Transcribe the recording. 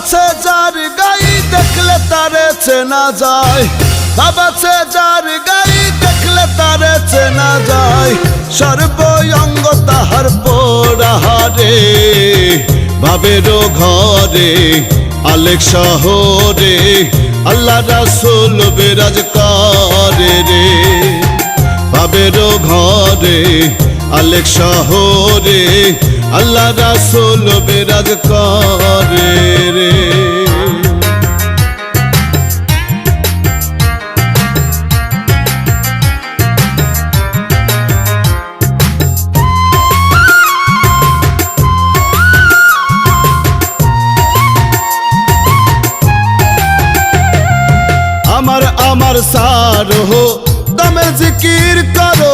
বাবাছে যার গাই দেখলে তারে চেনা যায়, বাবাছে যার গাই দেখলে তারে চেনা যায়। সর্বঙ্গ তাহার পোড়াহারে, ভাবেরও ঘরে আলেক শহরে আল্লাহ রাসূল বিরাজ করে রে। ভাবেরও ঘরে আলেক শহরে আল্লাহ রাসূল বিরাজ করে রে। আমার সার হো দমে জিকির করো,